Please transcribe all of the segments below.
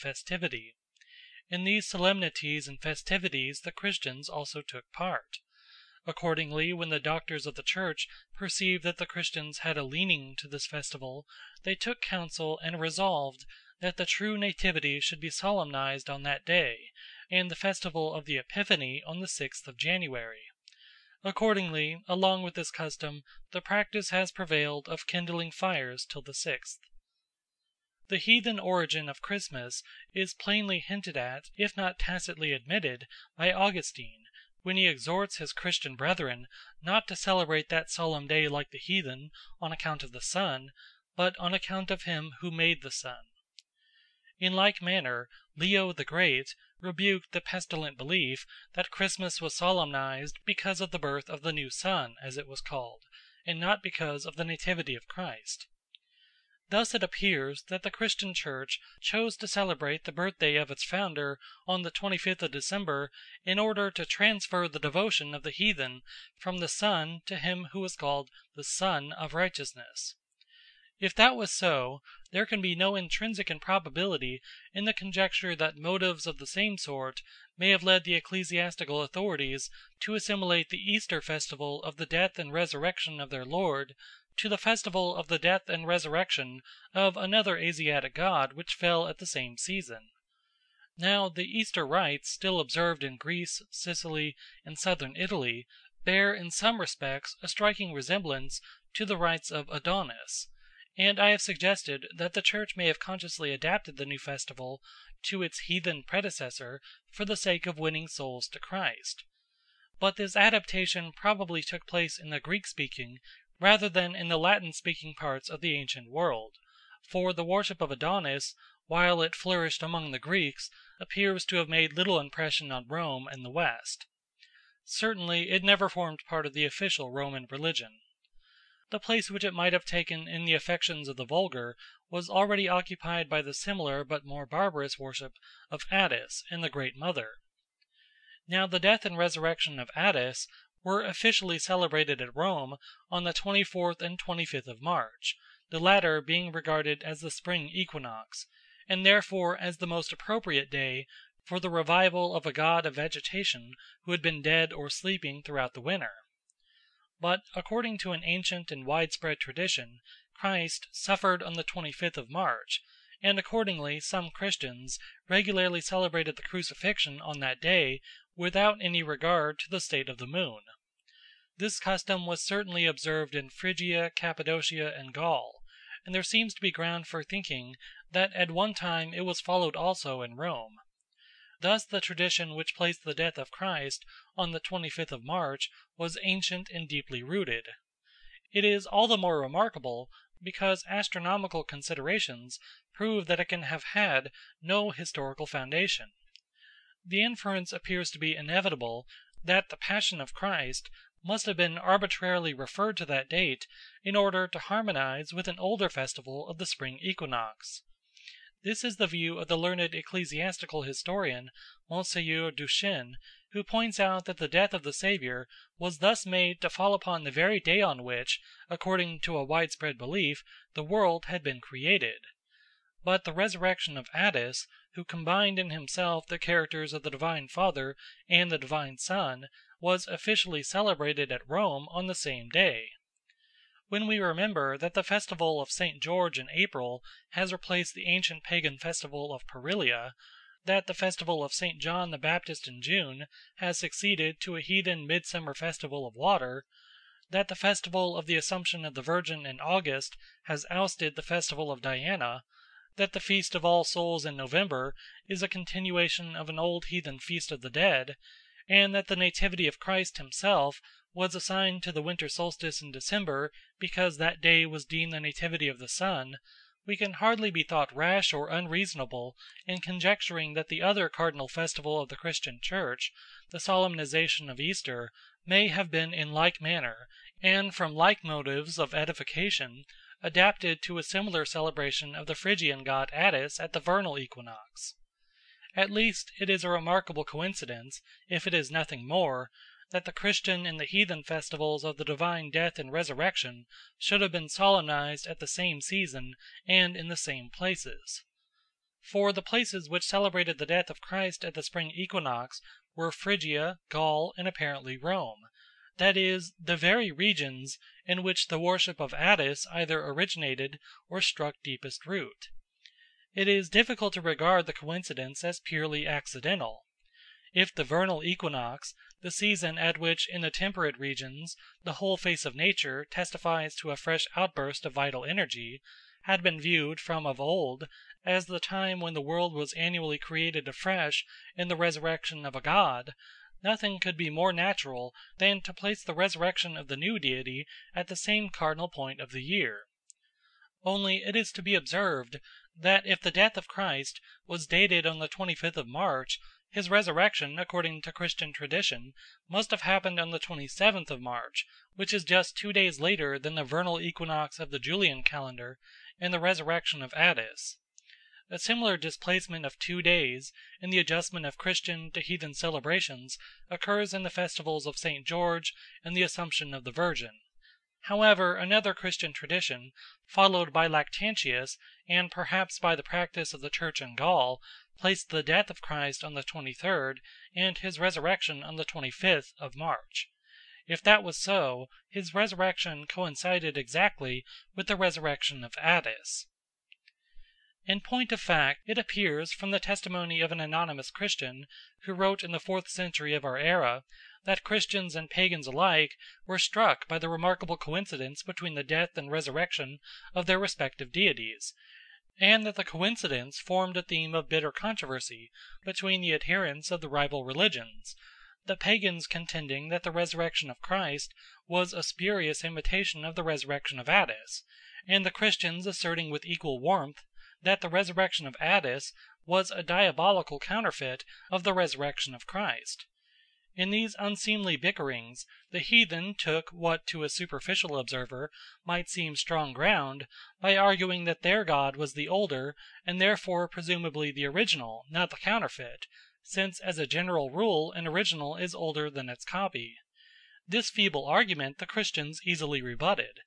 festivity. In these solemnities and festivities the Christians also took part. Accordingly, when the doctors of the Church perceived that the Christians had a leaning to this festival, they took counsel and resolved that the true Nativity should be solemnized on that day, and the festival of the Epiphany on the 6th of January. Accordingly, along with this custom, the practice has prevailed of kindling fires till the 6th. The heathen origin of Christmas is plainly hinted at, if not tacitly admitted, by Augustine, when he exhorts his Christian brethren not to celebrate that solemn day like the heathen, on account of the sun, but on account of him who made the sun. In like manner, Leo the Great rebuked the pestilent belief that Christmas was solemnized because of the birth of the new sun, as it was called, and not because of the nativity of Christ. Thus it appears that the Christian Church chose to celebrate the birthday of its founder on the 25th of December in order to transfer the devotion of the heathen from the sun to him who was called the Sun of Righteousness. If that was so, there can be no intrinsic improbability in the conjecture that motives of the same sort may have led the ecclesiastical authorities to assimilate the Easter festival of the death and resurrection of their Lord to the festival of the death and resurrection of another Asiatic god which fell at the same season. Now, the Easter rites still observed in Greece, Sicily, and southern Italy bear in some respects a striking resemblance to the rites of Adonis, and I have suggested that the Church may have consciously adapted the new festival to its heathen predecessor for the sake of winning souls to Christ. But this adaptation probably took place in the Greek-speaking rather than in the Latin-speaking parts of the ancient world, for the worship of Adonis, while it flourished among the Greeks, appears to have made little impression on Rome and the West. Certainly it never formed part of the official Roman religion. The place which it might have taken in the affections of the vulgar was already occupied by the similar but more barbarous worship of Attis and the Great Mother. Now the death and resurrection of Attis were officially celebrated at Rome on the 24th and 25th of March, the latter being regarded as the spring equinox, and therefore as the most appropriate day for the revival of a god of vegetation who had been dead or sleeping throughout the winter. But, according to an ancient and widespread tradition, Christ suffered on the 25th of March, and accordingly some Christians regularly celebrated the crucifixion on that day without any regard to the state of the moon. This custom was certainly observed in Phrygia, Cappadocia, and Gaul, and there seems to be ground for thinking that at one time it was followed also in Rome. Thus the tradition which placed the death of Christ on the 25th of March was ancient and deeply rooted. It is all the more remarkable because astronomical considerations prove that it can have had no historical foundation. The inference appears to be inevitable that the Passion of Christ must have been arbitrarily referred to that date in order to harmonize with an older festival of the spring equinox. This is the view of the learned ecclesiastical historian Monseigneur Duchesne, who points out that the death of the Saviour was thus made to fall upon the very day on which, according to a widespread belief, the world had been created. But the resurrection of Attis, who combined in himself the characters of the Divine Father and the Divine Son, was officially celebrated at Rome on the same day. When we remember that the festival of St. George in April has replaced the ancient pagan festival of Perilia, that the festival of St. John the Baptist in June has succeeded to a heathen midsummer festival of water, that the festival of the Assumption of the Virgin in August has ousted the festival of Diana, that the Feast of All Souls in November is a continuation of an old heathen Feast of the Dead, and that the Nativity of Christ himself was assigned to the winter solstice in December because that day was deemed the nativity of the sun, we can hardly be thought rash or unreasonable in conjecturing that the other cardinal festival of the Christian Church, the solemnization of Easter, may have been in like manner, and from like motives of edification, adapted to a similar celebration of the Phrygian god Attis at the vernal equinox. At least it is a remarkable coincidence, if it is nothing more, that the Christian and the heathen festivals of the divine death and resurrection should have been solemnized at the same season and in the same places. For the places which celebrated the death of Christ at the spring equinox were Phrygia, Gaul, and apparently Rome, that is, the very regions in which the worship of Attis either originated or struck deepest root. It is difficult to regard the coincidence as purely accidental. If the vernal equinox, the season at which in the temperate regions the whole face of nature testifies to a fresh outburst of vital energy, had been viewed from of old as the time when the world was annually created afresh in the resurrection of a god, nothing could be more natural than to place the resurrection of the new deity at the same cardinal point of the year. Only it is to be observed that if the death of Christ was dated on the 25th of March, his resurrection, according to Christian tradition, must have happened on the 27th of March, which is just 2 days later than the vernal equinox of the Julian calendar and the resurrection of Attis. A similar displacement of 2 days in the adjustment of Christian to heathen celebrations occurs in the festivals of St. George and the Assumption of the Virgin. However, another Christian tradition, followed by Lactantius and perhaps by the practice of the Church in Gaul, placed the death of Christ on the 23rd and his resurrection on the 25th of March. If that was so, his resurrection coincided exactly with the resurrection of Attis. In point of fact, it appears from the testimony of an anonymous Christian, who wrote in the 4th century of our era, that Christians and pagans alike were struck by the remarkable coincidence between the death and resurrection of their respective deities, and that the coincidence formed a theme of bitter controversy between the adherents of the rival religions, the pagans contending that the resurrection of Christ was a spurious imitation of the resurrection of Attis, and the Christians asserting with equal warmth that the resurrection of Attis was a diabolical counterfeit of the resurrection of Christ. In these unseemly bickerings, the heathen took what to a superficial observer might seem strong ground, by arguing that their god was the older and therefore presumably the original, not the counterfeit, since as a general rule an original is older than its copy. This feeble argument the Christians easily rebutted.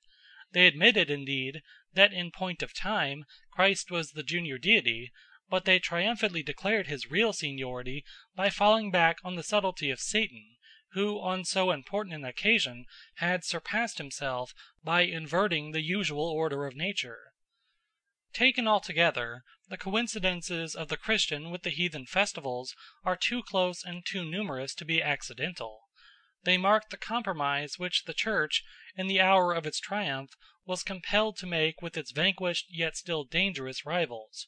They admitted, indeed, that in point of time Christ was the junior deity, but they triumphantly declared his real seniority by falling back on the subtlety of Satan, who on so important an occasion had surpassed himself by inverting the usual order of nature. Taken altogether, the coincidences of the Christian with the heathen festivals are too close and too numerous to be accidental. They mark the compromise which the Church, in the hour of its triumph, was compelled to make with its vanquished yet still dangerous rivals.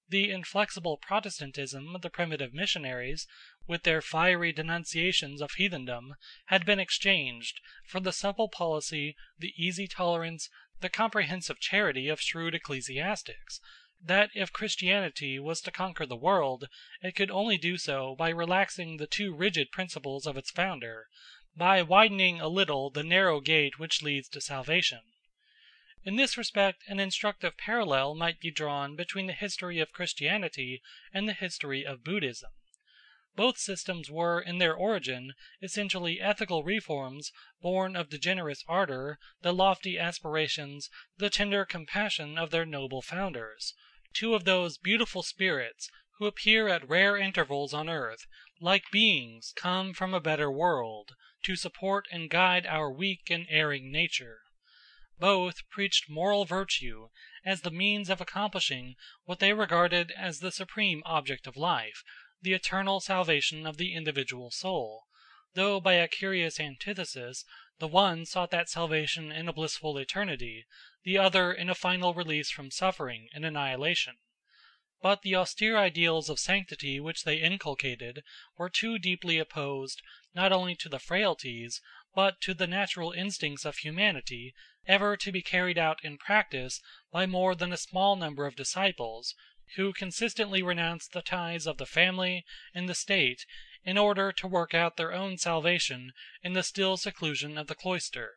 The inflexible Protestantism of the primitive missionaries, with their fiery denunciations of heathendom, had been exchanged for the supple policy, the easy tolerance, the comprehensive charity of shrewd ecclesiastics, that if Christianity was to conquer the world, it could only do so by relaxing the too rigid principles of its founder, by widening a little the narrow gate which leads to salvation. In this respect an instructive parallel might be drawn between the history of Christianity and the history of Buddhism. Both systems were, in their origin, essentially ethical reforms born of the generous ardor, the lofty aspirations, the tender compassion of their noble founders, two of those beautiful spirits who appear at rare intervals on earth, like beings come from a better world, to support and guide our weak and erring nature. Both preached moral virtue as the means of accomplishing what they regarded as the supreme object of life, the eternal salvation of the individual soul, though by a curious antithesis, the one sought that salvation in a blissful eternity, the other in a final release from suffering and annihilation. But the austere ideals of sanctity which they inculcated were too deeply opposed not only to the frailties, but to the natural instincts of humanity, ever to be carried out in practice by more than a small number of disciples, who consistently renounced the ties of the family and the state in order to work out their own salvation in the still seclusion of the cloister.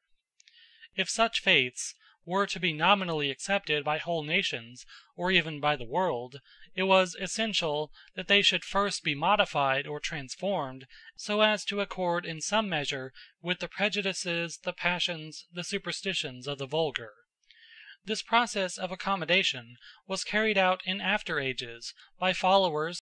If such faiths were to be nominally accepted by whole nations, or even by the world, it was essential that they should first be modified or transformed so as to accord in some measure with the prejudices, the passions, the superstitions of the vulgar. This process of accommodation was carried out in after ages by followers